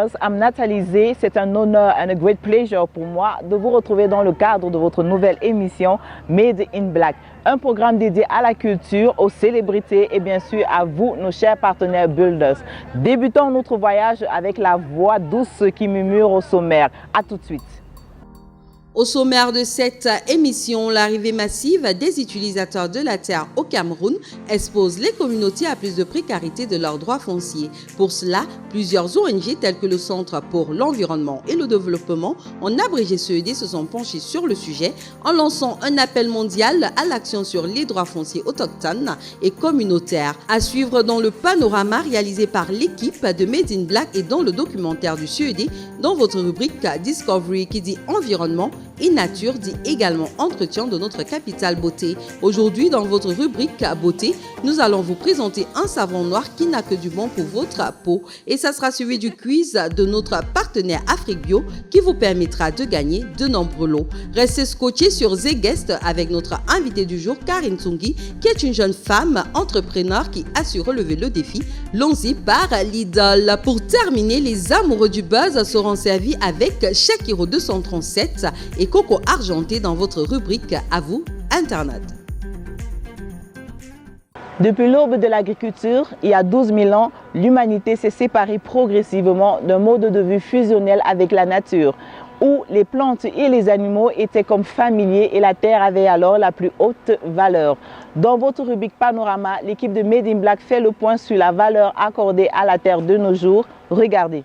Builders. I'm Nathalie Zé. C'est un honneur and a great pleasure pour moi de vous retrouver dans le cadre de votre nouvelle émission Made in Black. Un programme dédié à la culture, aux célébrités et bien sûr à vous, nos chers partenaires Builders. Débutons notre voyage avec la voix douce qui murmure au sommaire. À tout de suite. Au sommaire de cette émission, l'arrivée massive des utilisateurs de la terre au Cameroun expose les communautés à plus de précarité de leurs droits fonciers. Pour cela, plusieurs ONG telles que le Centre pour l'environnement et le développement, en abrégé CED, se sont penchés sur le sujet en lançant un appel mondial à l'action sur les droits fonciers autochtones et communautaires. À suivre dans le panorama réalisé par l'équipe de Made in Black et dans le documentaire du CED, dans votre rubrique Discovery qui dit environnement et nature dit également entretien de notre capitale beauté. Aujourd'hui, dans votre rubrique beauté, nous allons vous présenter un savon noir qui n'a que du bon pour votre peau. Et ça sera suivi du quiz de notre partenaire Afrique Bio qui vous permettra de gagner de nombreux lots. Restez scotchés sur Zguest avec notre invitée du jour, Karine Tsongi, qui est une jeune femme entrepreneur qui a su relever le défi lancé par Lidl. Pour terminer, les amoureux du buzz seront servis avec Shakiro 237 et Coco Argenté dans votre rubrique À vous, Internet. Depuis l'aube de l'agriculture, il y a 12 000 ans, l'humanité s'est séparée progressivement d'un mode de vie fusionnel avec la nature, où les plantes et les animaux étaient comme familiers et la terre avait alors la plus haute valeur. Dans votre rubrique Panorama, l'équipe de Made in Black fait le point sur la valeur accordée à la terre de nos jours. Regardez.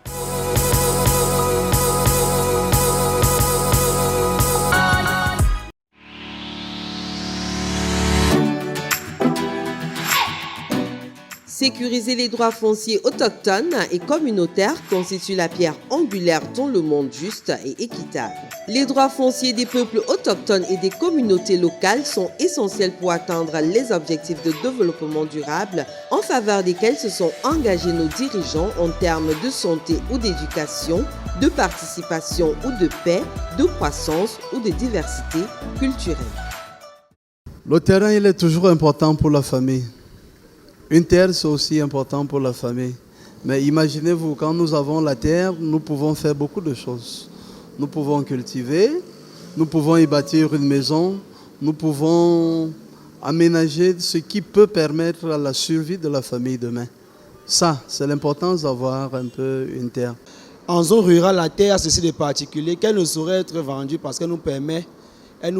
Sécuriser les droits fonciers autochtones et communautaires constitue la pierre angulaire dans le monde juste et équitable. Les droits fonciers des peuples autochtones et des communautés locales sont essentiels pour atteindre les objectifs de développement durable en faveur desquels se sont engagés nos dirigeants en termes de santé ou d'éducation, de participation ou de paix, de croissance ou de diversité culturelle. Le terrain, il est toujours important pour la famille. Une terre, c'est aussi important pour la famille. Mais imaginez-vous, quand nous avons la terre, nous pouvons faire beaucoup de choses. Nous pouvons cultiver, nous pouvons y bâtir une maison, nous pouvons aménager ce qui peut permettre à la survie de la famille demain. Ça, c'est l'importance d'avoir un peu une terre. En zone rurale, la terre a ceci de particulier qu'elle ne saurait être vendue parce qu'elle nous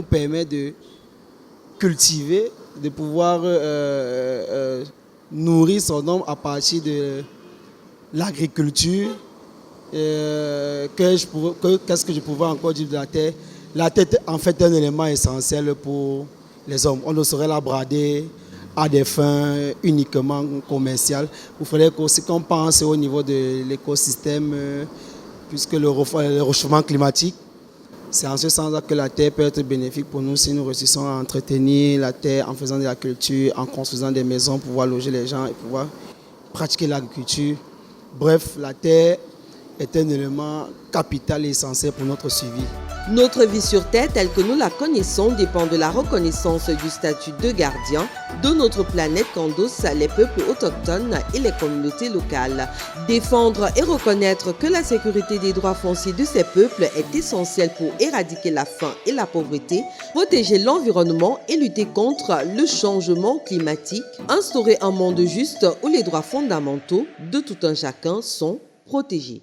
permet de cultiver, de pouvoir nourrir son homme à partir de l'agriculture. Qu'est-ce que je pouvais encore dire de la terre? La terre en fait un élément essentiel pour les hommes. On ne saurait la brader à des fins uniquement commerciales. Il faudrait aussi qu'on pense au niveau de l'écosystème, puisque le réchauffement climatique, c'est en ce sens que la terre peut être bénéfique pour nous si nous réussissons à entretenir la terre en faisant de la culture, en construisant des maisons pour pouvoir loger les gens et pouvoir pratiquer l'agriculture. Bref, la terre est un élément capital et essentiel pour notre suivi. Notre vie sur Terre, telle que nous la connaissons, dépend de la reconnaissance du statut de gardien de notre planète qu'endossent les peuples autochtones et les communautés locales. Défendre et reconnaître que la sécurité des droits fonciers de ces peuples est essentielle pour éradiquer la faim et la pauvreté, protéger l'environnement et lutter contre le changement climatique, instaurer un monde juste où les droits fondamentaux de tout un chacun sont protégés.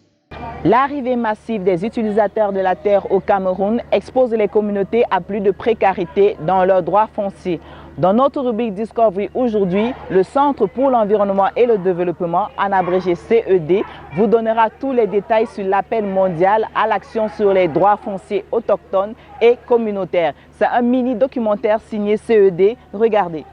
L'arrivée massive des utilisateurs de la terre au Cameroun expose les communautés à plus de précarité dans leurs droits fonciers. Dans notre rubrique Discovery aujourd'hui, le Centre pour l'environnement et le développement, en abrégé CED, vous donnera tous les détails sur l'appel mondial à l'action sur les droits fonciers autochtones et communautaires. C'est un mini-documentaire signé CED. Regardez.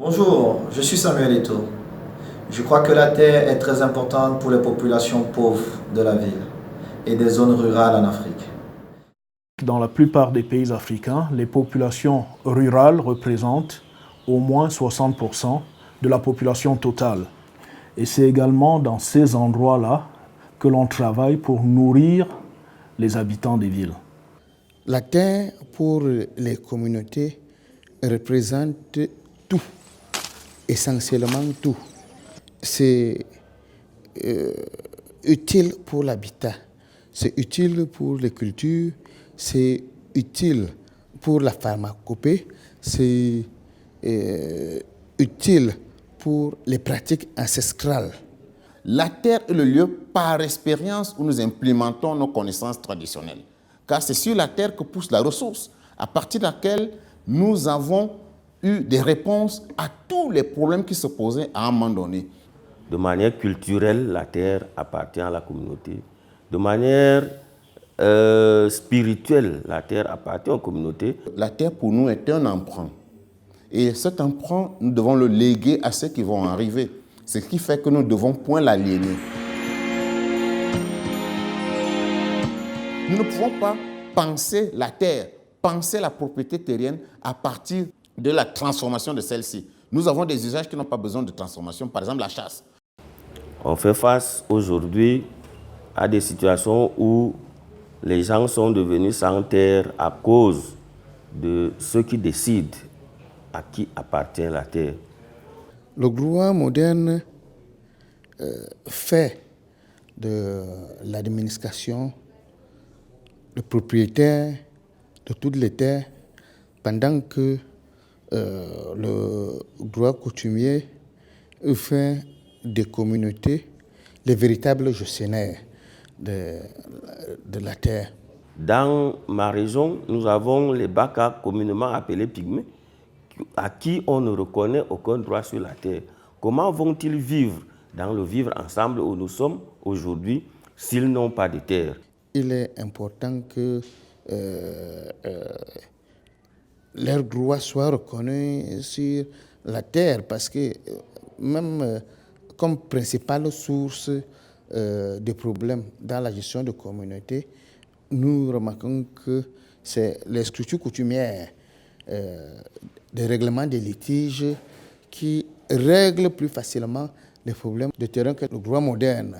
Bonjour, je suis Samuel Eto'o. Je crois que la terre est très importante pour les populations pauvres de la ville et des zones rurales en Afrique. Dans la plupart des pays africains, les populations rurales représentent au moins 60% de la population totale. Et c'est également dans ces endroits-là que l'on travaille pour nourrir les habitants des villes. La terre, pour les communautés, représente tout, essentiellement tout. C'est utile pour l'habitat, c'est utile pour les cultures, c'est utile pour la pharmacopée, c'est utile pour les pratiques ancestrales. La terre est le lieu par expérience où nous implémentons nos connaissances traditionnelles. Car c'est sur la terre que pousse la ressource, à partir de laquelle nous avons eu des réponses à tous les problèmes qui se posaient à un moment donné. De manière culturelle, la terre appartient à la communauté. De manière spirituelle, la terre appartient aux communautés. La terre pour nous est un emprunt. Et cet emprunt, nous devons le léguer à ceux qui vont arriver. Ce qui fait que nous ne devons point l'aliéner. Nous ne pouvons pas penser la terre, penser la propriété terrienne à partir de la transformation de celle-ci. Nous avons des usages qui n'ont pas besoin de transformation, par exemple la chasse. On fait face aujourd'hui à des situations où les gens sont devenus sans terre à cause de ceux qui décident à qui appartient la terre. Le droit moderne fait de l'administration le propriétaire de toutes les terres, pendant que le droit coutumier fait des communautés les véritables gestionnaires de la terre. Dans ma région, nous avons les Baka, communément appelés pygmées, à qui on ne reconnaît aucun droit sur la terre. Comment vont-ils vivre dans le vivre ensemble où nous sommes aujourd'hui s'ils n'ont pas de terre? Il est important que leurs droits soient reconnus sur la terre, parce que même comme principale source de problèmes dans la gestion de communautés, nous remarquons que c'est les structures coutumières de règlement des litiges qui règlent plus facilement les problèmes de terrain que le droit moderne.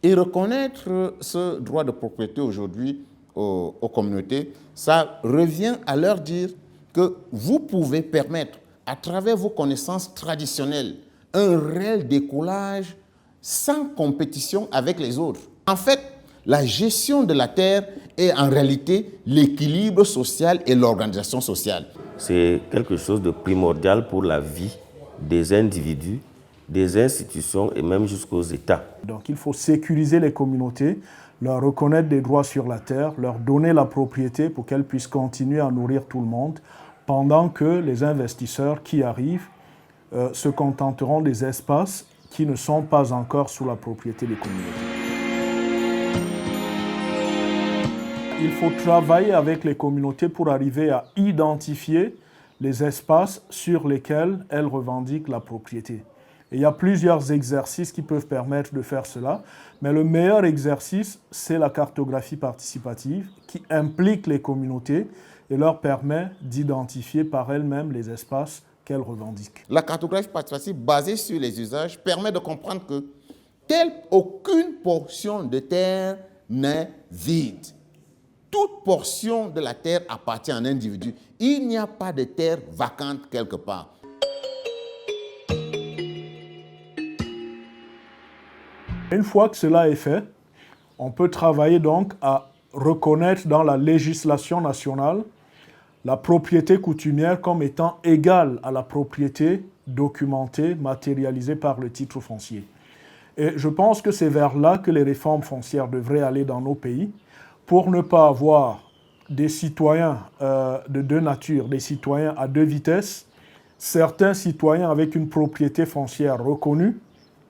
Et reconnaître ce droit de propriété aujourd'hui aux communautés, ça revient à leur dire que vous pouvez permettre, à travers vos connaissances traditionnelles, un réel décollage sans compétition avec les autres. En fait, la gestion de la terre est en réalité l'équilibre social et l'organisation sociale. C'est quelque chose de primordial pour la vie des individus, des institutions et même jusqu'aux États. Donc il faut sécuriser les communautés, leur reconnaître des droits sur la terre, leur donner la propriété pour qu'elles puissent continuer à nourrir tout le monde, pendant que les investisseurs qui arrivent se contenteront des espaces qui ne sont pas encore sous la propriété des communautés. Il faut travailler avec les communautés pour arriver à identifier les espaces sur lesquels elles revendiquent la propriété. Et il y a plusieurs exercices qui peuvent permettre de faire cela, mais le meilleur exercice, c'est la cartographie participative qui implique les communautés et leur permet d'identifier par elles-mêmes les espaces qu'elles revendiquent. La cartographie participative basée sur les usages permet de comprendre que aucune portion de terre n'est vide. Toute portion de la terre appartient à un individu. Il n'y a pas de terre vacante quelque part. Une fois que cela est fait, on peut travailler donc à reconnaître dans la législation nationale la propriété coutumière comme étant égale à la propriété documentée, matérialisée par le titre foncier. Et je pense que c'est vers là que les réformes foncières devraient aller dans nos pays, pour ne pas avoir des citoyens de deux natures, des citoyens à deux vitesses, certains citoyens avec une propriété foncière reconnue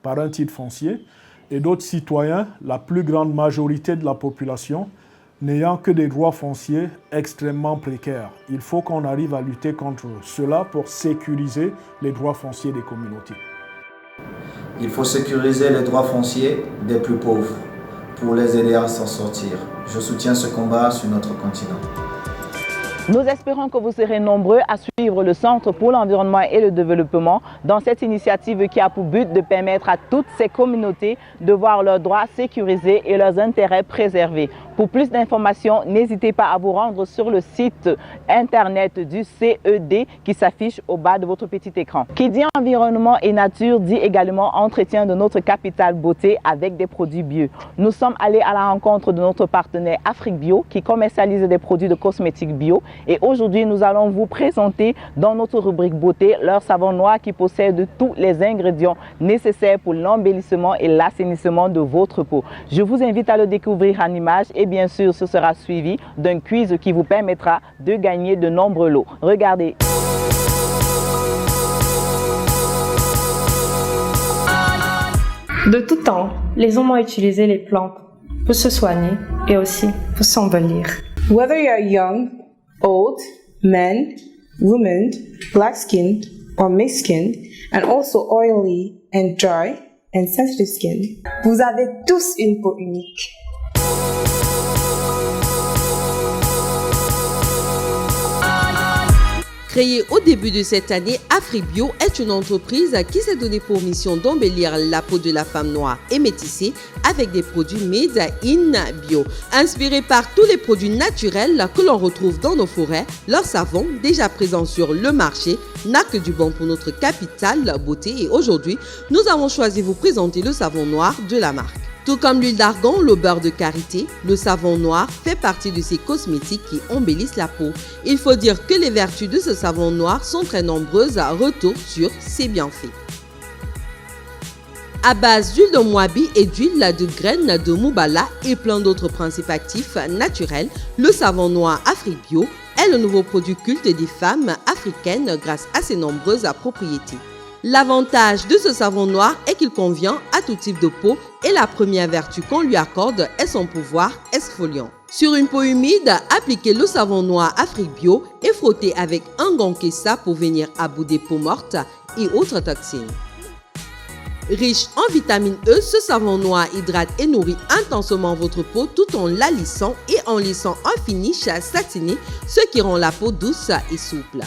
par un titre foncier, et d'autres citoyens, la plus grande majorité de la population, n'ayant que des droits fonciers extrêmement précaires. Il faut qu'on arrive à lutter contre cela pour sécuriser les droits fonciers des communautés. Il faut sécuriser les droits fonciers des plus pauvres pour les aider à s'en sortir. Je soutiens ce combat sur notre continent. Nous espérons que vous serez nombreux à suivre le Centre pour l'environnement et le développement dans cette initiative qui a pour but de permettre à toutes ces communautés de voir leurs droits sécurisés et leurs intérêts préservés. Pour plus d'informations, n'hésitez pas à vous rendre sur le site internet du CED qui s'affiche au bas de votre petit écran. Qui dit environnement et nature dit également entretien de notre capitale beauté avec des produits bio. Nous sommes allés à la rencontre de notre partenaire Afrique Bio qui commercialise des produits de cosmétiques bio. Et aujourd'hui, nous allons vous présenter dans notre rubrique beauté leur savon noir qui possède tous les ingrédients nécessaires pour l'embellissement et l'assainissement de votre peau. Je vous invite à le découvrir en images et bien sûr, ce sera suivi d'un quiz qui vous permettra de gagner de nombreux lots. Regardez. De tout temps, les hommes ont utilisé les plantes pour se soigner et aussi pour s'embellir. Whether you are young, old, men, women, black skin or mixed skin, and also oily and dry and sensitive skin, vous avez tous une peau unique. Créée au début de cette année, AfriBio est une entreprise qui s'est donnée pour mission d'embellir la peau de la femme noire et métissée avec des produits made in bio. Inspirés par tous les produits naturels que l'on retrouve dans nos forêts, leur savon, déjà présent sur le marché, n'a que du bon pour notre capitale beauté et aujourd'hui, nous avons choisi de vous présenter le savon noir de la marque. Tout comme l'huile d'argan, le beurre de karité, le savon noir fait partie de ces cosmétiques qui embellissent la peau. Il faut dire que les vertus de ce savon noir sont très nombreuses à retour sur ses bienfaits. À base d'huile de moabi et d'huile de graines de moubala et plein d'autres principes actifs naturels, le savon noir AfriBio est le nouveau produit culte des femmes africaines grâce à ses nombreuses propriétés. L'avantage de ce savon noir est qu'il convient à tout type de peau et la première vertu qu'on lui accorde est son pouvoir exfoliant. Sur une peau humide, appliquez le savon noir AfriBio et frottez avec un gant Kessa pour venir à bout des peaux mortes et autres toxines. Riche en vitamine E, ce savon noir hydrate et nourrit intensement votre peau tout en la lissant et en laissant un finish satiné, ce qui rend la peau douce et souple.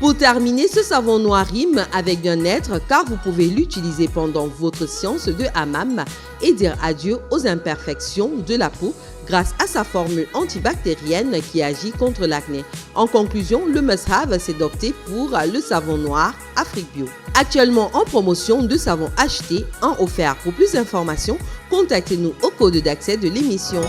Pour terminer, ce savon noir rime avec bien-être car vous pouvez l'utiliser pendant votre séance de hammam et dire adieu aux imperfections de la peau grâce à sa formule antibactérienne qui agit contre l'acné. En conclusion, le must-have s'est d'opter pour le savon noir AfriBio. Actuellement en promotion, 2 savons achetés, 1 offert. Pour plus d'informations, contactez-nous au code d'accès de l'émission.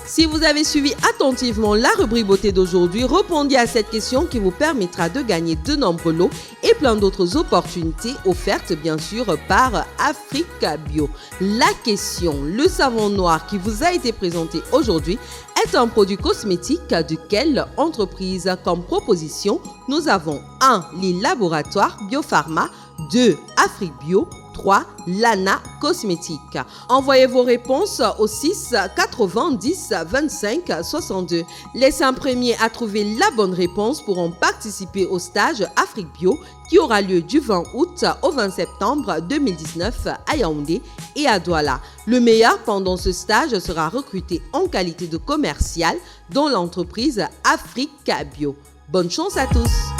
Si vous avez suivi attentivement la rubrique beauté d'aujourd'hui, répondez à cette question qui vous permettra de gagner de nombreux lots et plein d'autres opportunités offertes bien sûr par Afrique Bio. La question, le savon noir qui vous a été présenté aujourd'hui est un produit cosmétique de quelle entreprise? Comme proposition, nous avons 1. Les laboratoires Biopharma, 2. Afrique Bio, 3. Lana Cosmétique. Envoyez vos réponses au 6 90 25 62. Les 5 premiers à trouver la bonne réponse pourront participer au stage Afrique Bio qui aura lieu du 20 août au 20 septembre 2019 à Yaoundé et à Douala. Le meilleur pendant ce stage sera recruté en qualité de commercial dans l'entreprise Afrique Bio. Bonne chance à tous!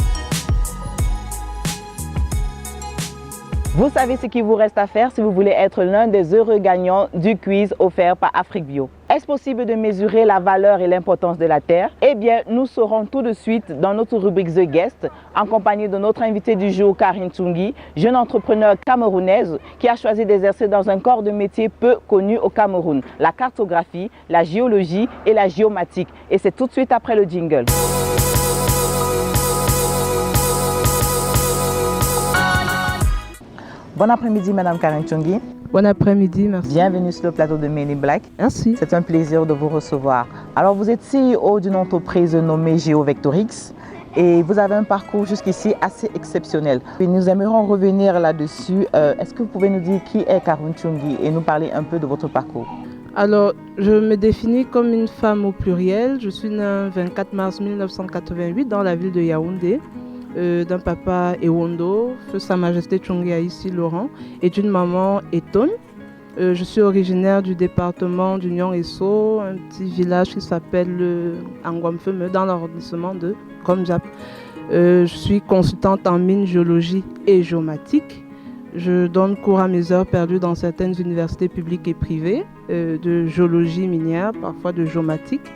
Vous savez ce qu'il vous reste à faire si vous voulez être l'un des heureux gagnants du quiz offert par Afrique Bio. Est-ce possible de mesurer la valeur et l'importance de la terre? Eh bien, nous saurons tout de suite dans notre rubrique The Guest, en compagnie de notre invité du jour, Karine Tsungi, jeune entrepreneur camerounaise qui a choisi d'exercer dans un corps de métier peu connu au Cameroun, la cartographie, la géologie et la géomatique. Et c'est tout de suite après le jingle. Bon après-midi, Madame Karine Tsungi. Bon après-midi, merci. Bienvenue sur le plateau de Men in Black. Merci. C'est un plaisir de vous recevoir. Alors, vous êtes CEO d'une entreprise nommée GeoVectorix et vous avez un parcours jusqu'ici assez exceptionnel. Et nous aimerions revenir là-dessus. Est-ce que vous pouvez nous dire qui est Karine Tsungi et nous parler un peu de votre parcours? Alors, je me définis comme une femme au pluriel. Je suis née le 24 mars 1988 dans la ville de Yaoundé. d'un papa Ewondo, feu Sa Majesté Tchongi Aïssi Laurent, et d'une maman Eton. Je suis originaire du département du Nyong-Esso, un petit village qui s'appelle Angwamfeme, dans l'arrondissement de Komjap. Je suis consultante en mine, géologie et géomatique. Je donne cours à mes heures perdues dans certaines universités publiques et privées, de géologie minière, parfois de géomatique.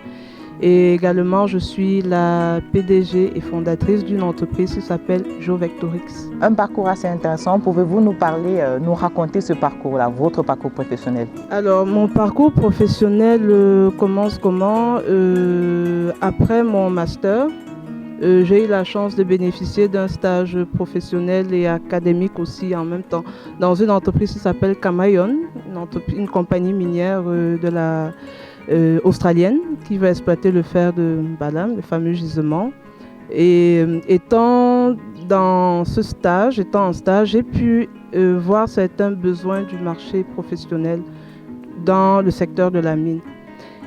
Et également, je suis la PDG et fondatrice d'une entreprise qui s'appelle GeoVectorix. Un parcours assez intéressant. Pouvez-vous nous parler, nous raconter ce parcours-là, votre parcours professionnel? Alors, mon parcours professionnel commence comment? Après mon master, j'ai eu la chance de bénéficier d'un stage professionnel et académique aussi en même temps dans une entreprise qui s'appelle Kamayon, une compagnie minière australienne qui va exploiter le fer de Balam, le fameux gisement. Et étant en stage, j'ai pu voir certains besoins du marché professionnel dans le secteur de la mine.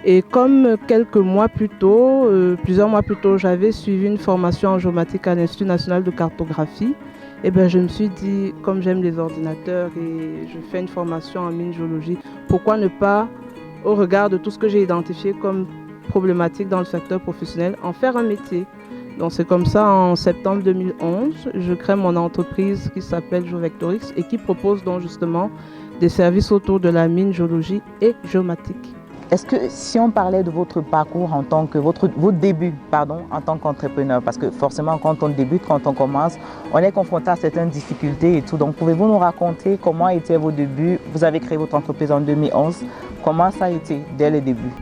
Et comme plusieurs mois plus tôt, j'avais suivi une formation en géomatique à l'Institut national de cartographie, et je me suis dit, comme j'aime les ordinateurs et je fais une formation en mine géologie, pourquoi ne pas, au regard de tout ce que j'ai identifié comme problématique dans le secteur professionnel, en faire un métier. Donc c'est comme ça, en septembre 2011, je crée mon entreprise qui s'appelle GeoVectorix et qui propose donc justement des services autour de la mine, géologie et géomatique. Est-ce que si on parlait de votre parcours en tant que votre début, en tant qu'entrepreneur, parce que forcément quand on débute, quand on commence, on est confronté à certaines difficultés et tout. Donc pouvez-vous nous raconter comment étaient vos débuts? Vous avez créé votre entreprise en 2011. Comment ça a été dès les débuts?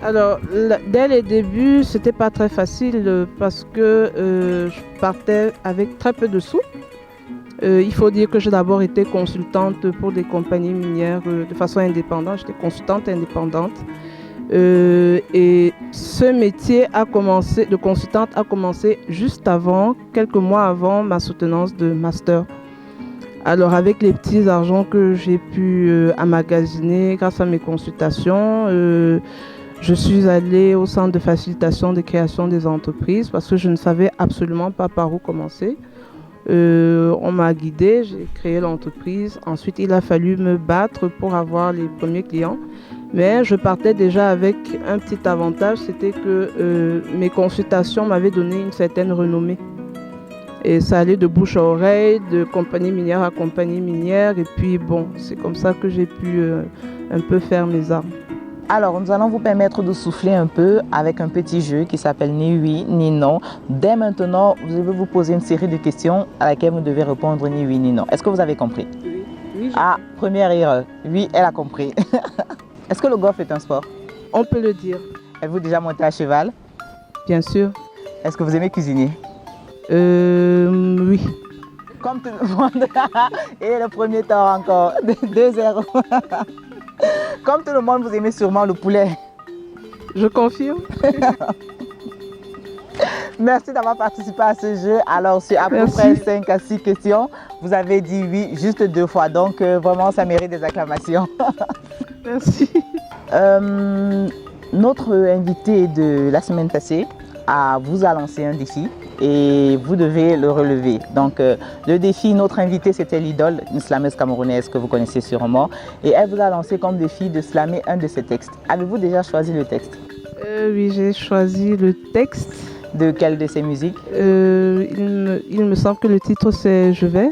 Alors, dès les débuts, c'était pas très facile parce que je partais avec très peu de sous. Il faut dire que j'ai d'abord été consultante pour des compagnies minières de façon indépendante. J'étais consultante indépendante. Et ce métier de consultante a commencé juste avant, quelques mois avant ma soutenance de master. Alors avec les petits argents que j'ai pu emmagasiner grâce à mes consultations, je suis allée au centre de facilitation de création des entreprises parce que je ne savais absolument pas par où commencer. On m'a guidée, j'ai créé l'entreprise. Ensuite, il a fallu me battre pour avoir les premiers clients. Mais je partais déjà avec un petit avantage, c'était que mes consultations m'avaient donné une certaine renommée. Et ça allait de bouche à oreille, de compagnie minière à compagnie minière. Et puis bon, c'est comme ça que j'ai pu un peu faire mes armes. Alors, nous allons vous permettre de souffler un peu avec un petit jeu qui s'appelle Ni oui, ni non. Dès maintenant, je vais vous poser une série de questions à laquelle vous devez répondre ni oui, ni non. Est-ce que vous avez compris? Oui. Ah, première erreur. Oui, elle a compris. Est-ce que le golf est un sport? On peut le dire. Êtes-vous déjà monté à cheval? Bien sûr. Est-ce que vous aimez cuisiner? Oui. Comme tout le monde. Et le premier temps encore. 2-0. Comme tout le monde, vous aimez sûrement le poulet. Je confirme. Merci d'avoir participé à ce jeu. Alors, sur à peu près 5 à 6 questions, vous avez dit oui juste 2 fois. Donc, vraiment, ça mérite des acclamations. Merci. Notre invité de la semaine passée vous a lancé un défi et vous devez le relever. Donc, le défi, notre invité, c'était l'idole, une slameuse camerounaise que vous connaissez sûrement. Et elle vous a lancé comme défi de slammer un de ses textes. Avez-vous déjà choisi le texte? Oui, j'ai choisi le texte. De quelle de ses musiques? Il me semble que le titre, c'est « Je vais ».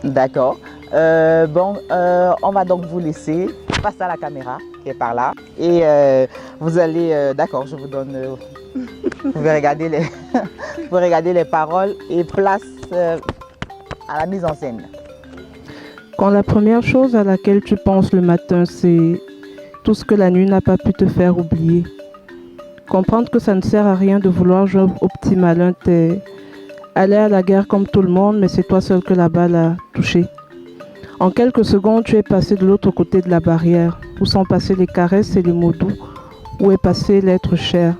D'accord. On va donc vous laisser face à la caméra qui est par là. Et vous allez... D'accord, je vous donne... vous pouvez regarder les paroles et place à la mise en scène. Quand la première chose à laquelle tu penses le matin, c'est tout ce que la nuit n'a pas pu te faire oublier. Comprendre que ça ne sert à rien de vouloir jouer au petit malin, t'es allé à la guerre comme tout le monde, mais c'est toi seul que la balle a touché. En quelques secondes, tu es passé de l'autre côté de la barrière, où sont passées les caresses et les mots doux, où est passé l'être cher.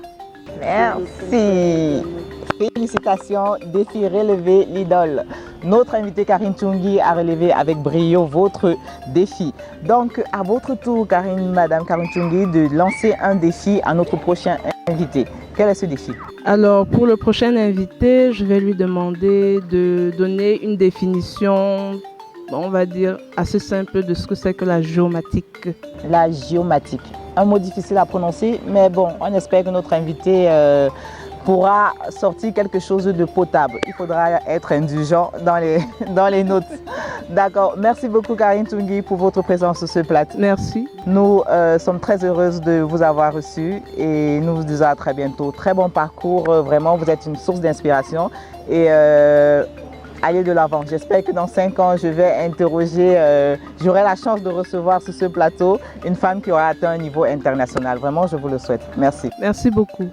Merci. Félicitations, défi relevé l'idole. Notre invitée Karine Tchongi a relevé avec brio votre défi. Donc, à votre tour, Madame Karine Tchongi, de lancer un défi à notre prochain invité. Quel est ce défi? Alors, pour le prochain invité, je vais lui demander de donner une définition, on va dire, assez simple de ce que c'est que la géomatique. La géomatique. Un mot difficile à prononcer, mais bon, on espère que notre invité pourra sortir quelque chose de potable. Il faudra être indulgent dans les notes. D'accord. Merci beaucoup Karine Tungui pour votre présence sur ce plateau. Merci. Nous sommes très heureuses de vous avoir reçu et nous vous disons à très bientôt. Très bon parcours, vraiment, vous êtes une source d'inspiration et allez de l'avant. J'espère que dans 5 ans, je vais interroger, j'aurai la chance de recevoir sur ce plateau une femme qui aura atteint un niveau international. Vraiment, je vous le souhaite. Merci. Merci beaucoup.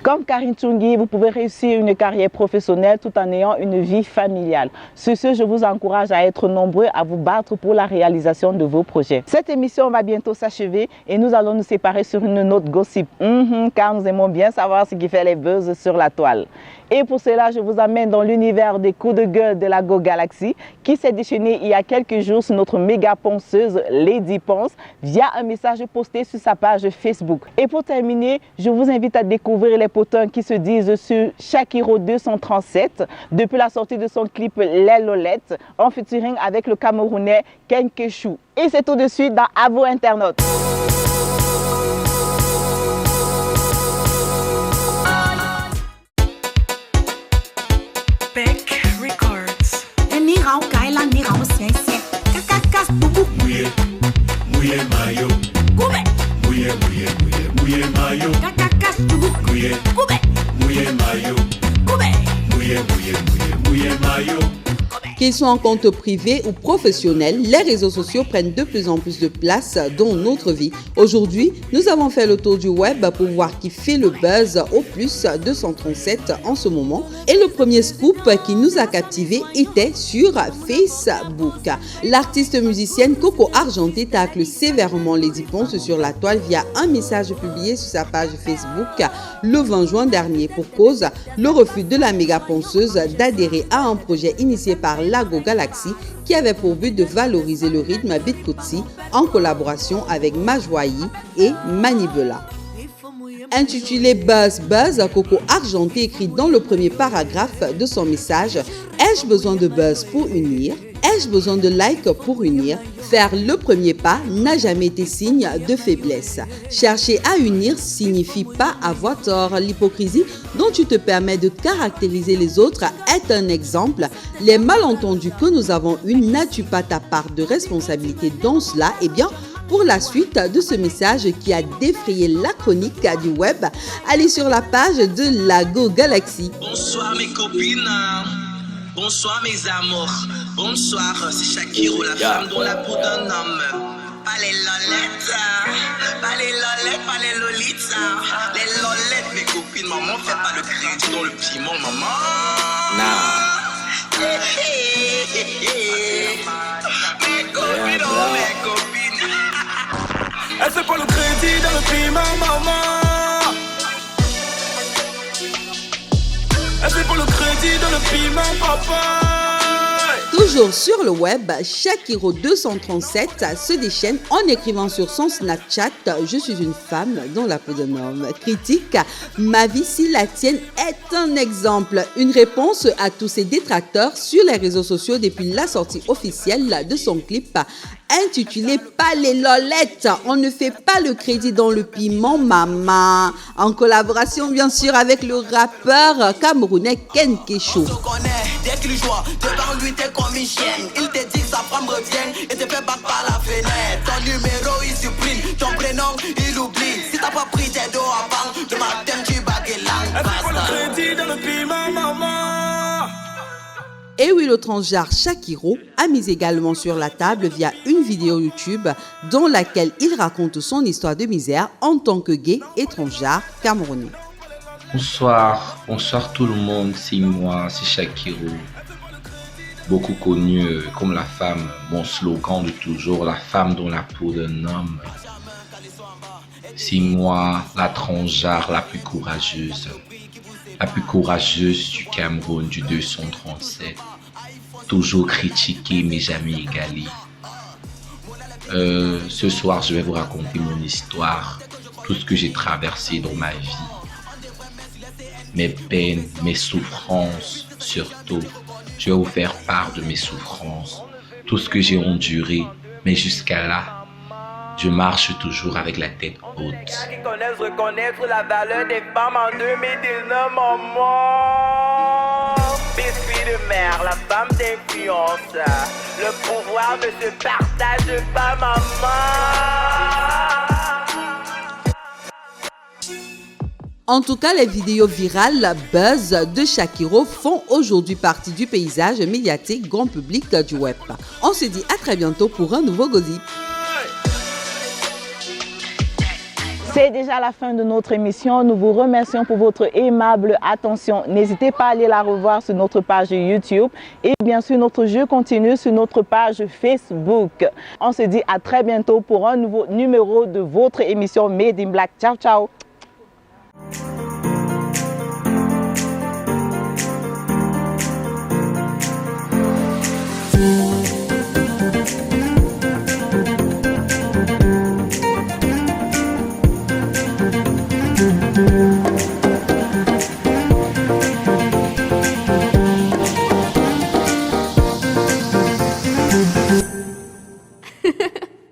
Comme Karine Tungui, vous pouvez réussir une carrière professionnelle tout en ayant une vie familiale. Sur ce, je vous encourage à être nombreux à vous battre pour la réalisation de vos projets. Cette émission va bientôt s'achever et nous allons nous séparer sur une note gossip, car nous aimons bien savoir ce qui fait les buzz sur la toile. Et pour cela, je vous amène dans l'univers des coups de gueule de la Go Galaxy qui s'est déchaîné il y a quelques jours sur notre méga ponceuse Lady Ponce via un message posté sur sa page Facebook. Et pour terminer, je vous invite à découvrir les potins qui se disent sur Shakiro 237 depuis la sortie de son clip Les Lolettes en featuring avec le Camerounais Ken Keshou. Et c'est tout de suite dans À vous internautes. Beck Records. Ni rao kaila ni rao sense. Kakakas bubu. Muye mayo. Kube. Muye mayo. Kakakas bubu. Kube. Muye mayo. Kube. Muye mayo. Qu'ils soient en compte privé ou professionnel, les réseaux sociaux prennent de plus en plus de place dans notre vie. Aujourd'hui, nous avons fait le tour du web pour voir qui fait le buzz au plus 237 en ce moment. Et le premier scoop qui nous a captivés était sur Facebook. L'artiste musicienne Coco Argenté tacle sévèrement Lady Ponce sur la toile via un message publié sur sa page Facebook le 20 juin dernier pour cause le refus de la méga ponceuse d'adhérer à un projet initié par la Go Galaxy qui avait pour but de valoriser le rythme Beat Kutsi en collaboration avec Majwayi et Manibela. Intitulé Buzz Buzz, Coco Argenté écrit dans le premier paragraphe de son message « Ai-je besoin de buzz pour unir ? Ai-je besoin de likes pour unir ? Faire le premier pas n'a jamais été signe de faiblesse. Chercher à unir signifie pas avoir tort. L'hypocrisie dont tu te permets de caractériser les autres est un exemple. Les malentendus que nous avons eus, n'as-tu pas ta part de responsabilité dans cela ? Eh bien, pour la suite de ce message qui a défrayé la chronique du web, allez sur la page de la Go Galaxy. Bonsoir mes copines, bonsoir mes amours, bonsoir, c'est Shakiro, la femme dont la peau d'un homme. Pas les lolettes, pas les lolettes, pas les lolites. Les lolettes, mes copines, maman, fais pas le crédit dans le piment, maman. Mes copines, oh mes copines. Elle fait pas le crédit dans le piment, maman. Elle fait pas le crédit dans le piment, papa. Toujours sur le web, Shakiro 237 se déchaîne en écrivant sur son Snapchat « Je suis une femme dans la peau d'un homme ». Critique « Ma vie si la tienne est un exemple ». Une réponse à tous ses détracteurs sur les réseaux sociaux depuis la sortie officielle de son clip intitulé « Pas les lolettes ». On ne fait pas le crédit dans le piment, maman. En collaboration bien sûr avec le rappeur camerounais Ken Keshou. Dès qu'il joue, devant lui t'es comme une chienne. Il te dit que sa femme revient et te fait battre par la fenêtre. Ton numéro il supprime, ton prénom il oublie. Si t'as pas pris tes dos avant, le matin tu bagues l'angle. Elle fait pas le crédit dans le piment, maman. Et oui, le transgenre Shakiro a mis également sur la table via une vidéo YouTube dans laquelle il raconte son histoire de misère en tant que gay et transgenre camerounais. Bonsoir tout le monde, c'est moi, c'est Shakiro, beaucoup connu comme la femme, mon slogan de toujours, la femme dans la peau d'un homme. C'est moi, la transgenre la plus courageuse du Cameroun du 237, toujours critiquée mais jamais égalée. Ce soir, je vais vous raconter mon histoire, tout ce que j'ai traversé dans ma vie. mes peines, mes souffrances surtout. Je vais vous faire part de mes souffrances, tout ce que j'ai enduré, mais jusqu'à là, je marche toujours avec la tête haute. Qui connaissent reconnaître la valeur des femmes en 2019, maman. Biscuit de mère, la femme d'influence. Le pouvoir ne se partage pas, maman. En tout cas, les vidéos virales buzz de Shakiro font aujourd'hui partie du paysage médiatique grand public du web. On se dit à très bientôt pour un nouveau gossip. C'est déjà la fin de notre émission. Nous vous remercions pour votre aimable attention. N'hésitez pas à aller la revoir sur notre page YouTube et bien sûr notre jeu continue sur notre page Facebook. On se dit à très bientôt pour un nouveau numéro de votre émission Made in Black. Ciao, ciao.